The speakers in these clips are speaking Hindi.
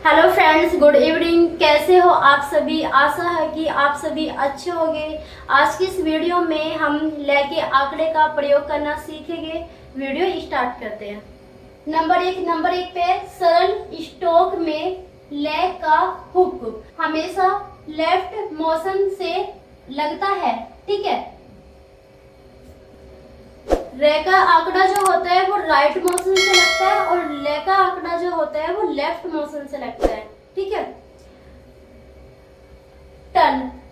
Hello friends, good evening. कैसे हो आप सभी? आशा है कि आप सभी अच्छे होंगे। आज की इस वीडियो में हम ले के आंकड़े का प्रयोग करना सीखेंगे। वीडियो स्टार्ट करते हैं। नंबर एक पे सरल स्ट्रोक में ले का हुक हमेशा लेफ्ट मोशन से लगता है, ठीक है। रे का आंकड़ा जो होता है वो राइट मोशन से लगता है और ले का आंकड़ा जो होता है वो लेफ्ट मोशन से लगता है, ठीक है।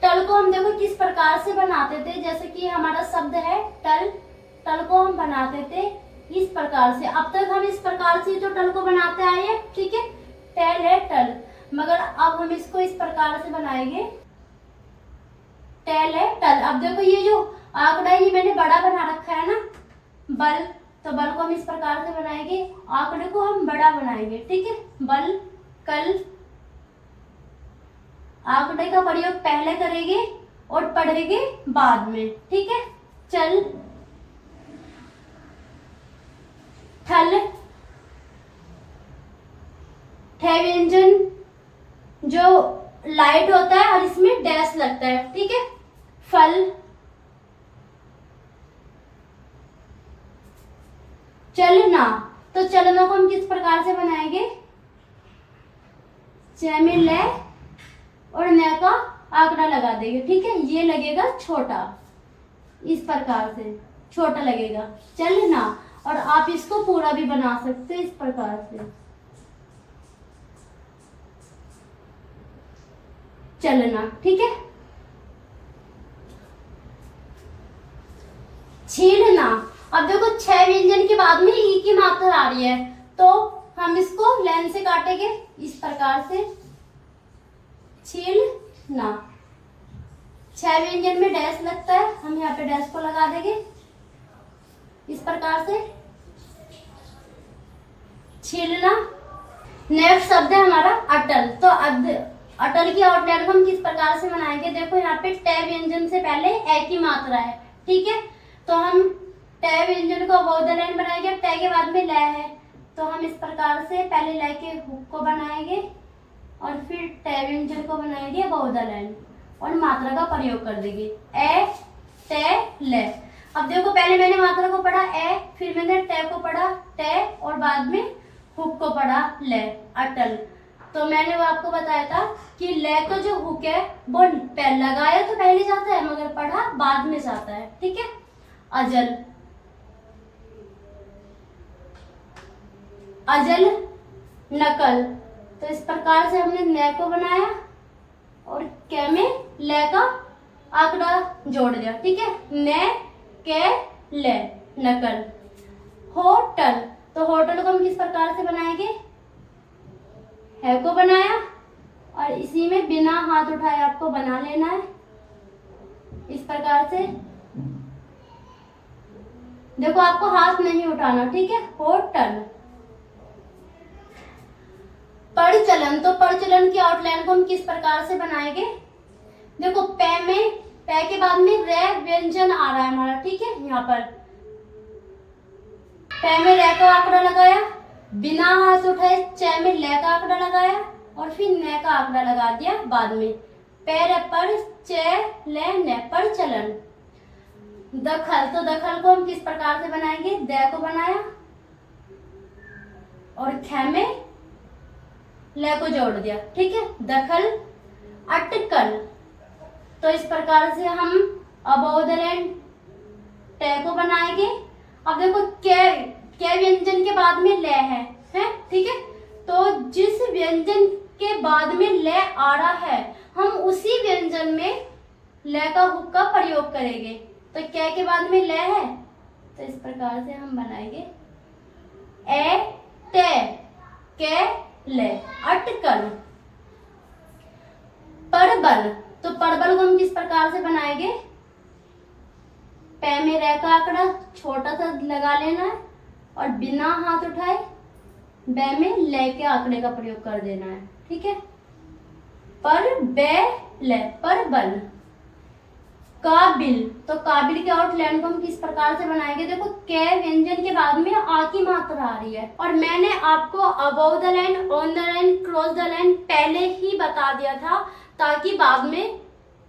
टल को हम देखो किस प्रकार से बनाते थे। जैसे कि हमारा शब्द है टल को हम बनाते थे इस प्रकार से। अब तक हम इस प्रकार से तो टल को बनाते आए हैं, ठीक है। टेल है टल, मगर अब हम इसको इस प्रकार से बनाएंगे। टेल है टल। अब देखो ये जो आंकड़ा ये मैंने बड़ा बना रखा है ना, बल, तो बल को हम इस प्रकार से बनाएंगे, आंकड़े को हम बड़ा बनाएंगे, ठीक है। बल कल आंकड़े का प्रयोग पहले करेंगे और पढ़ेंगे बाद में, ठीक है। चल थल ठे व्यंजन जो लाइट होता है और इसमें डैश लगता है, ठीक है। फल चलना, तो चलना को हम किस प्रकार से बनाएंगे? च में ले और न का आंकड़ा लगा देंगे, ठीक है। ये लगेगा छोटा, इस प्रकार से छोटा लगेगा चलना। और आप इसको पूरा भी बना सकते हैं इस प्रकार से चलना, ठीक है। छीलना, अब देखो 6 व्यंजन के बाद में ई की मात्रा आ रही है, तो हम इसको लाइन से काटेंगे इस प्रकार से छीलना। 6 व्यंजन में डैश लगता है, हम यहाँ पे डैश को लगा देंगे इस प्रकार से छीलना। नेक्स्ट शब्द है हमारा अटल। तो अटल की आउटलाइन को हम किस प्रकार से बनाएंगे? देखो यहाँ पे टे व्यंजन से पहले ए की मात्रा है, ठीक है। तो हम टे व्यंजन को बहुधा लाइन बनाएंगे। टे के बाद में ले है, तो हम इस प्रकार से पहले ले के हुक को बनाएंगे और फिर टे व्यंजन को बनाएंगे बहुधा लाइन और मात्रा का प्रयोग कर देंगे ए टे ले। अब देखो पहले मैंने मात्रा को पढ़ा ए, फिर मैंने टे को पढ़ा टे और बाद में हुक को पढ़ा ले, अटल। तो मैंने वो आपको बताया था कि ले का जो हुक है वो लगाया तो पहले जाता है मगर पढ़ा बाद में जाता है, ठीक है। अजल, अजल नकल, तो इस प्रकार से हमने न को बनाया और के में ले का आंकड़ा जोड़ दिया, ठीक है। न के ले नकल। होटल, तो होटल को हम किस प्रकार से बनाएंगे? है को बनाया और इसी में बिना हाथ उठाए आपको बना लेना है इस प्रकार से। देखो आपको हाथ नहीं उठाना, ठीक है। होटल। परचलन, तो परचलन की आउटलाइन को हम किस प्रकार से बनाएंगे? देखो पे के बाद में रे व्यंजन आ रहा है हमारा, ठीक है। यहाँ पर पे में रे का आंकड़ा लगाया, बिना हाथ उठाए च में ले का आंकड़ा लगाया और फिर न का आंकड़ा लगा दिया बाद में। पैर पर च ले न पर चलन। दखल, तो दखल को हम किस प्रकार से बनाएंगे? द को बनाया और ख में ले को जोड़ दिया, ठीक है। दखल। अटकल, तो इस प्रकार से हम अबोध लाइन टे को बनाएंगे। अब देखो के व्यंजन के बाद में ले है, ठीक है। तो जिस व्यंजन के बाद में ले आ रहा है हम उसी व्यंजन में ले का हुक का प्रयोग करेंगे। तो क्या के बाद में ले है, तो इस प्रकार से हम बनाएंगे ए टे के ले। अटकल। परबल, तो परबल को हम किस प्रकार से बनाएंगे? पे में रे का आंकड़ा छोटा सा लगा लेना है और बिना हाथ उठाए बे में ले के आंकड़े का प्रयोग कर देना है, ठीक है। पर बे ले परबल। काबिल, तो काबिल के आउटलाइन को हम किस प्रकार से बनाएंगे? देखो कै व्यंजन के बाद में आ की मात्रा आ रही है, और मैंने आपको above the line, on the line, cross the line पहले ही बता दिया था ताकि बाद में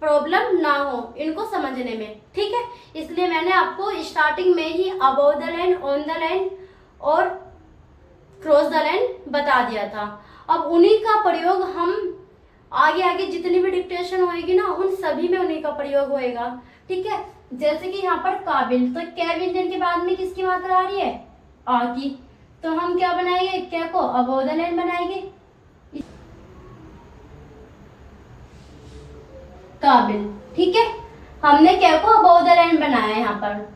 प्रॉब्लम ना हो इनको समझने में, ठीक है। इसलिए मैंने आपको स्टार्टिंग में ही above the line, on the line और क्रॉस द लाइन बता दिया था। अब उन्हीं का प्रयोग हम आगे आगे जितनी भी डिक्टेशन होएगी ना उन सभी में उन्हीं का प्रयोग होएगा, ठीक है। जैसे कि यहाँ पर काबिल, तो कै व्यंजन के बाद में किसकी मात्रा आ रही है? आ की, तो हम क्या बनाएंगे? कै को अबव द लाइन बनाएंगे, काबिल, ठीक है। हमने कै को अबव द लाइन बनाया है यहाँ पर।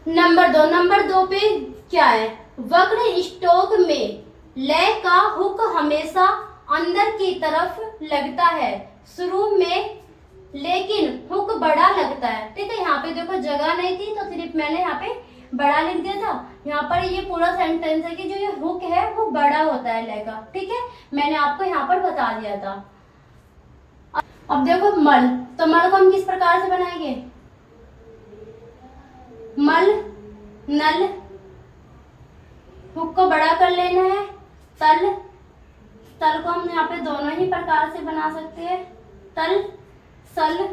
नंबर दो पे क्या है? वक्र स्टोक में लय का हुक हमेशा अंदर की तरफ लगता है शुरू में, लेकिन हुक बड़ा लगता है, ठीक है। यहाँ पे देखो जगह नहीं थी तो सिर्फ मैंने यहाँ पे बड़ा लिख दिया था। यहाँ पर ये पूरा सेंटेंस है कि जो ये हुक है वो बड़ा होता है लय का, ठीक है। मैंने आपको यहाँ पर बता दिया था। अब देखो मल, तो मल को हम किस प्रकार से बनाएंगे? मल, नल, हुक को बड़ा कर लेना है। तल, तल को हम यहाँ पे दोनों ही प्रकार से बना सकते हैं, तल, सल,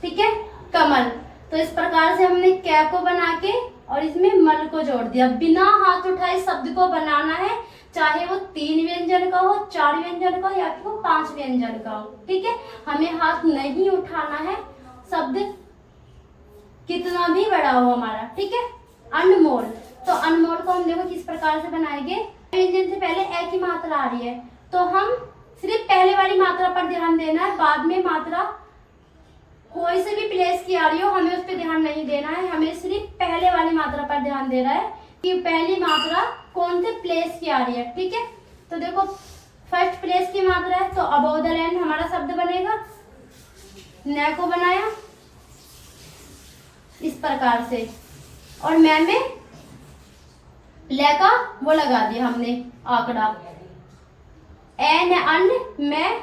ठीक है। कमल, तो इस प्रकार से हमने कै को बना के और इसमें मल को जोड़ दिया। बिना हाथ उठाए शब्द को बनाना है, चाहे वो 3 व्यंजन का हो, 4 व्यंजन का हो या फिर वो 5 व्यंजन का हो, ठीक है। हमें हाथ नहीं उठाना है, शब्द कितना भी बड़ा हो हमारा, ठीक है। अनमोल, तो अनमोल को हम देखो किस प्रकार से बनाएंगे? व्यंजन से पहले ए की मात्रा आ रही है तो हम सिर्फ पहले वाली मात्रा पर ध्यान देना है, बाद में मात्रा कोई से भी प्लेस की आ रही हो हमें उस पर ध्यान नहीं देना है। हमें सिर्फ पहले वाली मात्रा पर ध्यान देना है कि पहली मात्रा कौन से प्लेस की आ रही है, ठीक है। तो देखो फर्स्ट प्लेस की मात्रा है तो अबव द लाइन हमारा शब्द बनेगा। न को बनाया इस प्रकार से, और मैं में ले का वो लगा दिया हमने आंकड़ा। एन अन, मैं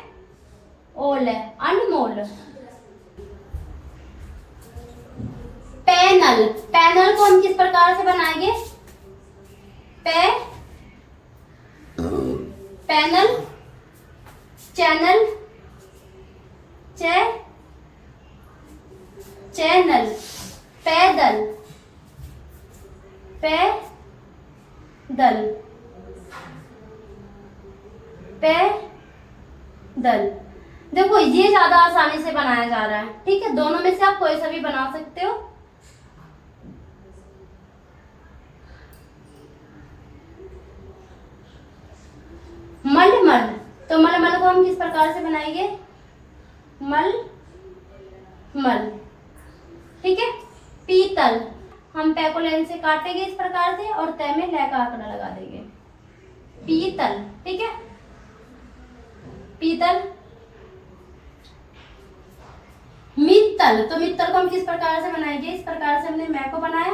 ओल है, अनमोल। पैनल, पैनल को हम किस प्रकार से बनाएंगे? पैनल, चैनल, चैनल, पैदल, पैदल, पैदल। देखो ये ज्यादा आसानी से बनाया जा रहा है, ठीक है। दोनों में से आप कोई सा भी बना सकते हो। मलमल, तो मलमल को हम किस प्रकार से बनाएंगे? मल, ठीक है। पीतल, हम पै को लाइन से काटेंगे इस प्रकार से और तय में लय का आंकड़ा लगा देंगे। पीतल, ठीक है। पीतल। मित्तल, तो मित्तल को हम किस प्रकार से बनाएंगे? इस प्रकार से हमने मैं को बनाया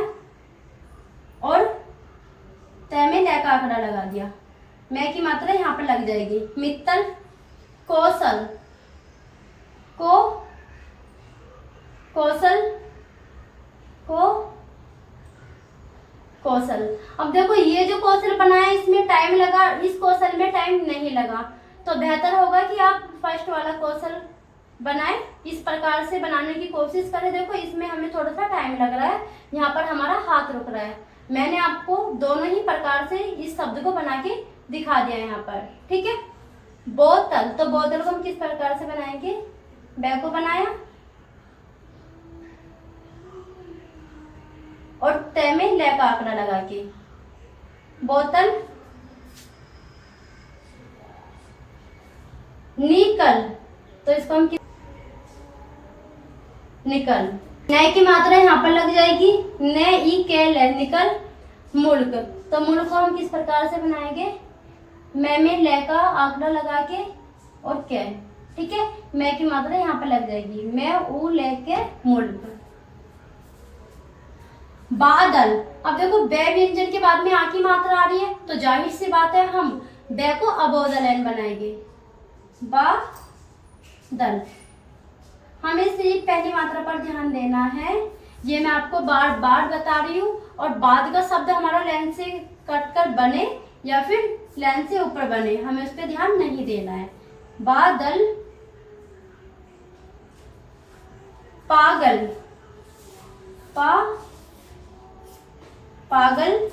और तय में लय का आंकड़ा लगा दिया। मैं की मात्रा यहाँ पर लग जाएगी। मित्तल। कौशल, कौशल। अब देखो ये जो कौशल बनाया इसमें टाइम लगा, इस कौशल में टाइम नहीं लगा, तो बेहतर होगा कि आप फर्स्ट वाला कौशल बनाए। इस प्रकार से बनाने की कोशिश करें। देखो इसमें हमें थोड़ा सा टाइम लग रहा है, यहाँ पर हमारा हाथ रुक रहा है। मैंने आपको दोनों ही प्रकार से इस शब्द को बना के दिखा दिया यहाँ पर, ठीक है। बोतल, तो बोतल को हम किस प्रकार से बनाएंगे? बै को बनाया और तय में लय का आंकड़ा लगा के। बोतल। निकल, तो इसको हम निकल, नय की मात्रा यहाँ पर लग जाएगी। न ई के ल, निकल। मुल्क, तो मुल्क को हम किस प्रकार से बनाएंगे? मैं में लय का आंकड़ा लगा के और के, ठीक है। मैं की मात्रा यहाँ पर लग जाएगी। मैं ऊ लेके मुल्क। बादल, अब देखो बे व्यंजन के बाद में आ की मात्रा आ रही है तो जाहिर सी बात है हम बे को अबोव द लाइन बनाएंगे, बादल। हमें सिर्फ पहली मात्रा पर ध्यान देना है, ये मैं आपको बार बार बता रही हूँ। और बाद का शब्द हमारा लाइन से कट कर बने या फिर लाइन से ऊपर बने, हमें उस पर ध्यान नहीं देना है। बादल, पागल, पागल,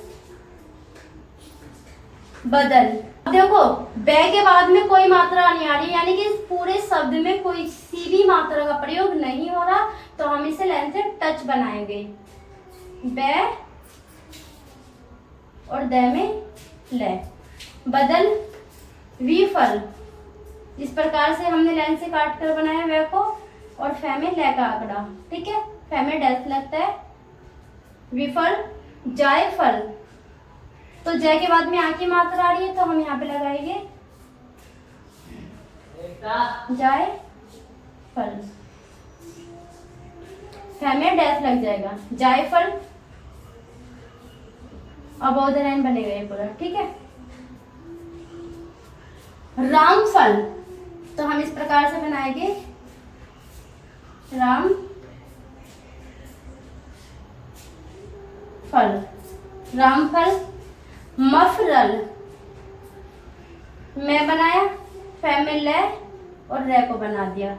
बदल। देखो बे के बाद में कोई मात्रा नहीं आ रही, यानी कि इस पूरे शब्द में कोई सी भी मात्रा का प्रयोग नहीं हो रहा, तो हम इसे लाइन से टच बनाएंगे। बे और द में ले। बदल, विफल। इस प्रकार से हमने लाइन से काट कर बनाया वे को, और फे में ले का आंकड़ा, ठीक है, फे में डैश लगता है। विफल, जायफल। तो जय के बाद में आ की मात्रा आ रही है, तो हम यहाँ पे लगाएंगे जायफल, फे में डैश लग जाएगा, जायफल। अबोव द लाइन बनेगा ये पूरा, ठीक है। रामफल, तो हम इस प्रकार से बनाएंगे, राम फल, रामफल। मफरल, मैं बनाया, फे में ले और रे को बना दिया,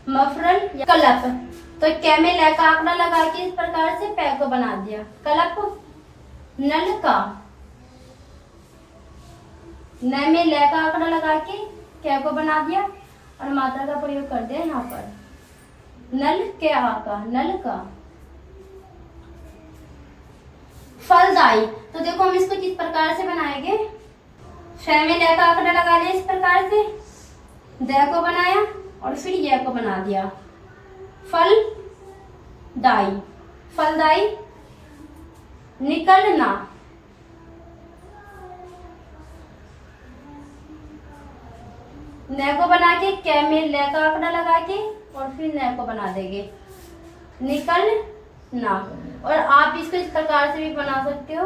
मफरल। कलप, तो कै में ले का आंकड़ा लगा के इस प्रकार से पे को बना दिया, कलप। नलका, न में ले का आंकड़ा लगा के कै को बना दिया और मात्रा का प्रयोग कर दिया यहाँ पर, नल के आका, नलका। फलदाई, तो देखो हम इसको किस प्रकार से बनाएंगे, फे में ले का आंकड़ा लगा लिया इस प्रकार से, द को बनाया और फिर ये को बना दिया, फलदाई, फलदाई। निकलना, न को बना के कै में ले का आंकड़ा लगा के और फिर न को बना देंगे, निकलना। और आप इसको इस प्रकार से भी बना सकते हो,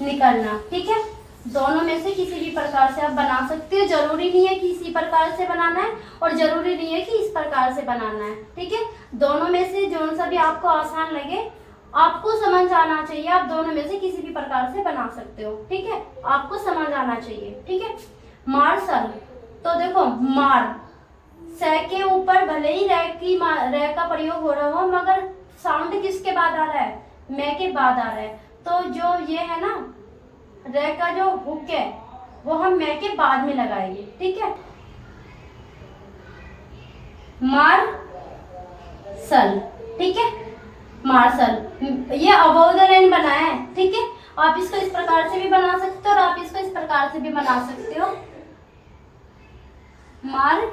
निकलना, ठीक है। दोनों में से किसी भी प्रकार से आप बना सकते हो, जरूरी नहीं है कि इसी प्रकार से बनाना है और जरूरी नहीं है कि इस प्रकार से बनाना है, ठीक है। दोनों में से जो सा भी आपको आसान लगे, आपको समझ आना चाहिए, आप दोनों में से किसी भी प्रकार से बना सकते हो, ठीक है, आपको समझ आना चाहिए, ठीक है। मार्शल, तो देखो मार, से के ऊपर भले ही रे का प्रयोग हो रहा हो, मगर साउंड किसके बाद आ रहा है, मैं के बाद आ रहा है, तो जो ये है ना रे का जो हुक है वो हम मैं के बाद में लगाएंगे, ठीक है। मार्शल, ठीक है, मार्शल। ये अबोव द लाइन बनाया है, ठीक है। आप इसको इस प्रकार से भी बना सकते हो और आप इसको इस प्रकार से भी बना सकते हो, मार्शल।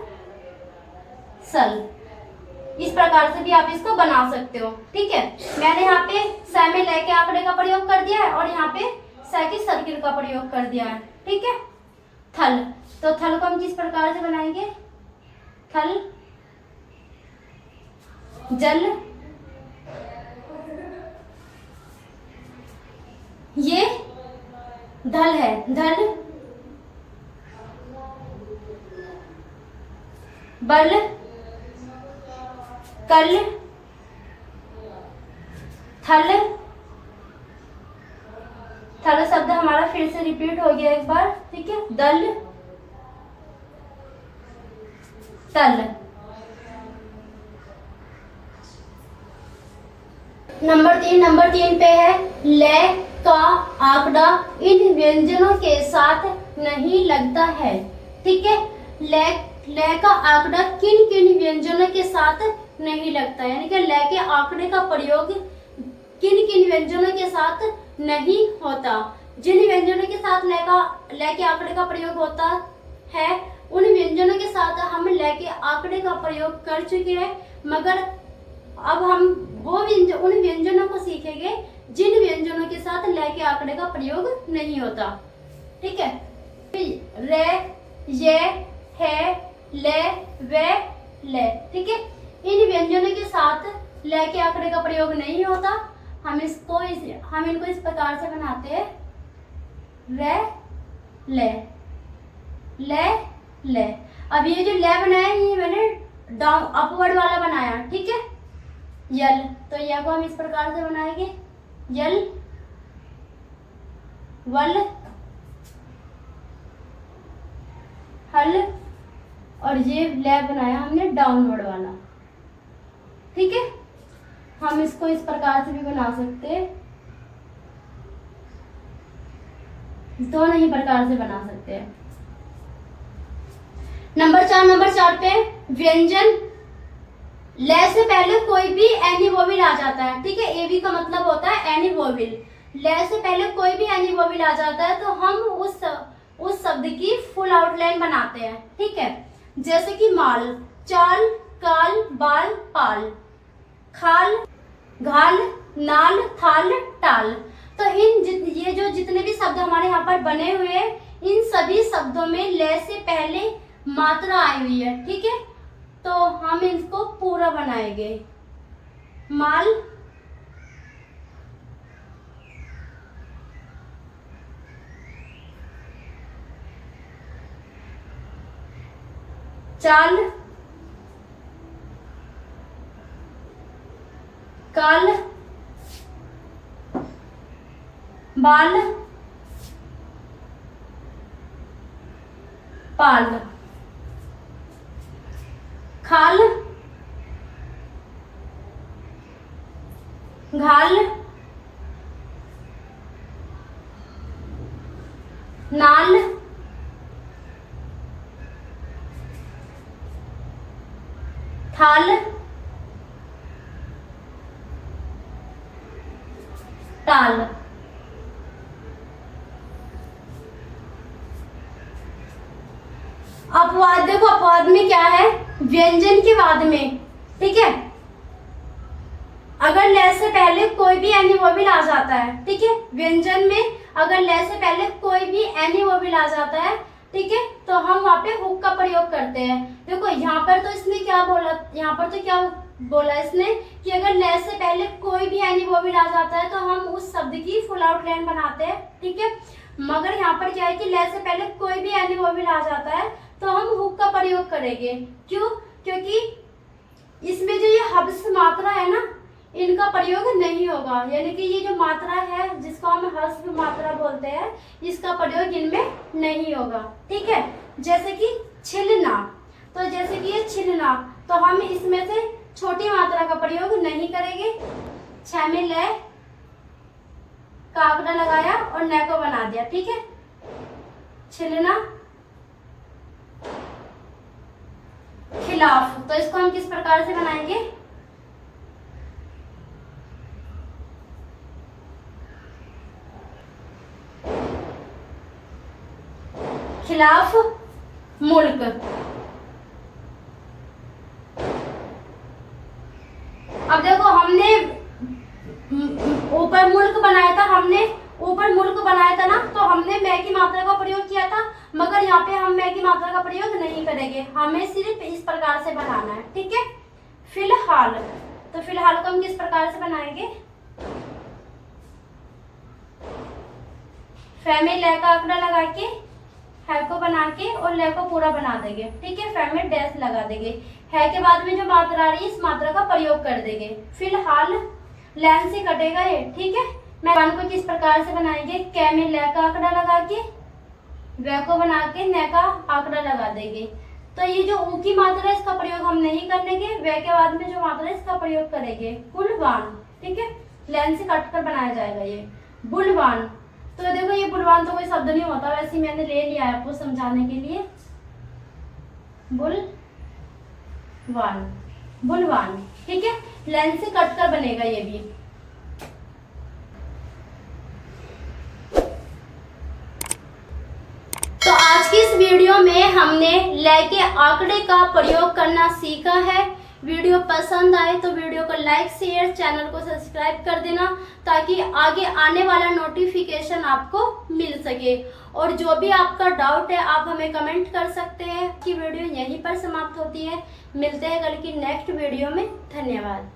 इस प्रकार से भी आप इसको बना सकते हो, ठीक है। मैंने यहाँ पे से में ले के आंकड़े का प्रयोग कर दिया है और यहाँ पे से की सर्किल का प्रयोग कर दिया है, ठीक है। थल, तो थल को हम किस प्रकार से बनाएंगे, थल, जल। ये धल है, धल। बल, कल, थल। थल शब्द हमारा फिर से रिपीट हो गया एक बार, ठीक है। दल, तल। नंबर तीन पे है ले का आंकड़ा इन व्यंजनों के साथ नहीं लगता है, ठीक है। ले का आंकड़ा किन किन व्यंजनों के साथ नहीं लगता है, यानी कि ले के आंकड़े का प्रयोग किन किन व्यंजनों के साथ नहीं होता। जिन व्यंजनों के साथ ले के आंकड़े का प्रयोग होता है उन व्यंजनों के साथ हम ले के आंकड़े का प्रयोग कर चुके हैं, मगर अब हम उन व्यंजनों को सीखेंगे जिन व्यंजनों के साथ ले के आंकड़े का प्रयोग नहीं होता, ठीक है। रे, ये, है, ले, वे, ले, ठीक है। इन व्यंजनों के साथ ले के आंकड़े का प्रयोग नहीं होता। हम इनको इस प्रकार से बनाते हैं, रे, ले, ले, ले। अब ये जो ले बनाया ये मैंने डाउन अपवर्ड वाला बनाया, ठीक है। यल, तो य को हम इस प्रकार से बनाएंगे, यल, वल, हल, और ये ले बनाया हमने डाउनवर्ड वाला, ठीक है। हम इसको इस प्रकार से भी बना सकते हैं, दोनों ही प्रकार से बना सकते हैं। नंबर 4 पे व्यंजन ले से पहले कोई भी एनी वोवेल आ जाता है, ठीक है। एवी का मतलब होता है एनी वोवेल। ले से पहले कोई भी एनी वोवेल आ जाता है तो हम उस शब्द की फुल आउटलाइन बनाते हैं, ठीक है। जैसे कि माल, चाल, काल, बाल, पाल, खाल, घाल, नाल, थाल, टाल। तो ये जो जितने भी शब्द हमारे यहाँ पर बने हुए हैं, इन सभी शब्दों में ले से पहले मात्रा आई हुई है, ठीक है। तो हम इसको पूरा बनाएंगे, माल, चाल, काल, बाल, पाल, खाल, घाल, नाल, थाल, टाल। अपवाद देखो, अपवाद में क्या है, व्यंजन के बाद में, ठीक है। अगर ले से पहले कोई भी एनी वोवेल आ जाता है, ठीक है। व्यंजन में अगर ले से पहले कोई भी एनी वोवेल आ जाता है, ठीक है, तो हम वहां पे हुक का प्रयोग करते हैं। देखो यहाँ पर तो इसने क्या बोला, यहाँ पर तो क्या बोला इसने कि अगर ले से पहले कोई भी एनी वोवेल आ जाता है तो हम उस शब्द की फुल आउटलाइन बनाते हैं, ठीक है। मगर यहाँ पर क्या है कि ले से पहले कोई भी एनी वोवेल आ जाता है तो हम हुक का प्रयोग करेंगे। क्यों? क्योंकि इसमें जो ये हब्स मात्रा है ना, इनका प्रयोग नहीं होगा, यानी कि ये जो मात्रा है जिसको हम हस्व मात्रा बोलते हैं, इसका प्रयोग इनमें नहीं होगा, ठीक है। जैसे कि छिलना, तो जैसे कि ये छिलना, तो हम इसमें से छोटी मात्रा का प्रयोग नहीं करेंगे। 6 में ले का आंकड़ा लगाया और न को बना दिया, ठीक है। छिलना, खिलाफ, तो इसको हम किस प्रकार से बनाएंगे, खिलाफ, मुल्क। अब देखो हमने ऊपर मुल्क बनाया था, ना, तो हमने मैं की मात्रा का प्रयोग किया था, मगर यहाँ पे हम मैं की मात्रा का प्रयोग नहीं करेंगे, हमें सिर्फ इस प्रकार से बनाना है, ठीक है। फिलहाल, तो फिलहाल को हम किस प्रकार से बनाएंगे, फे में ले का आंकड़ा लगा के है को बना के और ले को पूरा बना देंगे, ठीक है। फे में डैश लगा देंगे, है के बाद में जो मात्रा आ रही है इस मात्रा का प्रयोग कर देंगे। फिलहाल लाइन से कटेगा ये, ठीक है। मैं वन को किस प्रकार से बनाएंगे, कै में ले का आंकड़ा लगा के वे को बना के न का आंकड़ा लगा देंगे। तो ये जो ऊ की मात्रा है इसका प्रयोग हम नहीं करेंगे, वे के बाद में जो मात्रा है इसका प्रयोग करेंगे। कुलवान, ठीक है, लाइन से कट कर बनाया जाएगा ये। बुलवान, तो देखो ये बुलवान तो कोई शब्द नहीं होता, वैसे मैंने ले लिया है आपको समझाने के लिए। बुलवान, बुलवान, ठीक है, लाइन से कट कर बनेगा ये भी। तो आज की इस वीडियो में हमने ले के आंकड़े का प्रयोग करना सीखा है। वीडियो पसंद आए तो वीडियो को लाइक, शेयर, चैनल को सब्सक्राइब कर देना ताकि आगे आने वाला नोटिफिकेशन आपको मिल सके। और जो भी आपका डाउट है आप हमें कमेंट कर सकते हैं। कि वीडियो यहीं पर समाप्त होती है, मिलते हैं कल की नेक्स्ट वीडियो में। धन्यवाद।